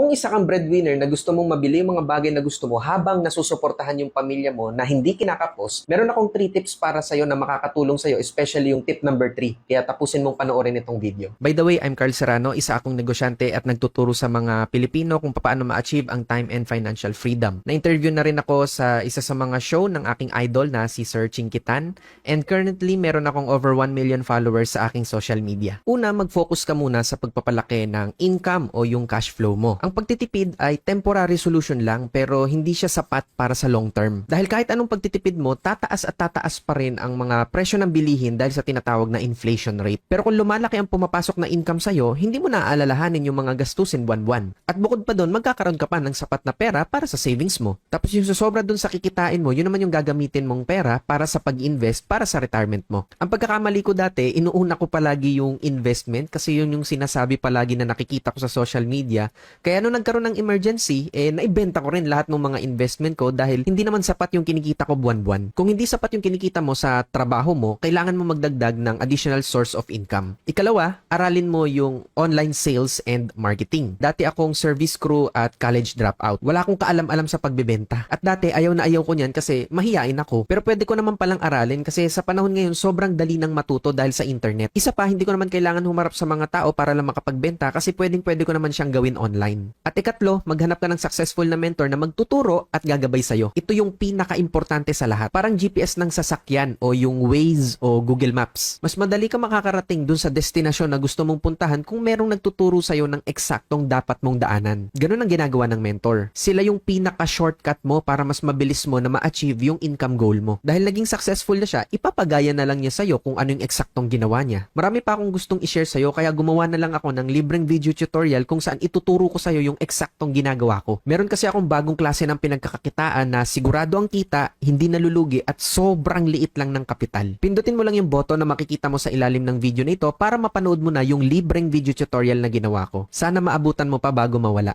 Kung isa kang breadwinner na gusto mong mabili yung mga bagay na gusto mo habang nasusuportahan yung pamilya mo na hindi kinakapos, meron akong 3 tips para sa'yo na makakatulong sa'yo, especially yung tip number 3. Kaya tapusin mong panoorin itong video. By the way, I'm Carl Serrano, isa akong negosyante at nagtuturo sa mga Pilipino kung paano ma-achieve ang time and financial freedom. Na-interview na rin ako sa isa sa mga show ng aking idol na si Sir Chinkitan, and currently meron akong over 1 million followers sa aking social media. Una, mag-focus ka muna sa pagpapalaki ng income o yung cash flow mo. Ang pagtitipid ay temporary solution lang pero hindi siya sapat para sa long term. Dahil kahit anong pagtitipid mo, tataas at tataas pa rin ang mga presyo ng bilihin dahil sa tinatawag na inflation rate. Pero kung lumalaki ang pumapasok na income sa'yo, hindi mo na aalalahanin yung mga gastusin buwan-buwan. At bukod pa doon, magkakaroon ka pa ng sapat na pera para sa savings mo. Tapos yung susobra doon sa kikitain mo, yun naman yung gagamitin mong pera para sa pag-invest para sa retirement mo. Ang pagkakamali ko dati, inuuna ko palagi yung investment kasi yun yung sinasabi palagi na nakikita ko sa social media. Kaya nung nagkaroon ng emergency, naibenta ko rin lahat ng mga investment ko dahil hindi naman sapat yung kinikita ko buwan-buwan. Kung hindi sapat yung kinikita mo sa trabaho mo, kailangan mo magdagdag ng additional source of income. Ikalawa, aralin mo yung online sales and marketing. Dati akong service crew at college dropout. Wala akong kaalam-alam sa pagbebenta. At dati ayaw na ayaw ko niyan kasi mahiyain ako. Pero pwede ko naman palang aralin kasi sa panahon ngayon sobrang dali ng matuto dahil sa internet. Isa pa, hindi ko naman kailangan humarap sa mga tao para lang makapagbenta kasi pwede ko naman siyang gawin online. At ikatlo, maghanap ka ng successful na mentor na magtuturo at gagabay sa'yo. Ito yung pinaka-importante sa lahat. Parang GPS ng sasakyan o yung Waze o Google Maps. Mas madali ka makakarating dun sa destinasyon na gusto mong puntahan kung merong nagtuturo sa'yo ng eksaktong dapat mong daanan. Ganun ang ginagawa ng mentor. Sila yung pinaka-shortcut mo para mas mabilis mo na ma-achieve yung income goal mo. Dahil naging successful na siya, ipapagaya na lang niya sa'yo kung ano yung eksaktong ginawa niya. Marami pa akong gustong i-share sa'yo kaya gumawa na lang ako ng libreng video tutorial kung saan ituturo ko sa'yo yung eksaktong ginagawa ko. Meron kasi akong bagong klase ng pinagkakakitaan na sigurado ang kita, hindi nalulugi at sobrang liit lang ng kapital. Pindutin mo lang yung button na makikita mo sa ilalim ng video na ito para mapanood mo na yung libreng video tutorial na ginawa ko. Sana maabutan mo pa bago mawala.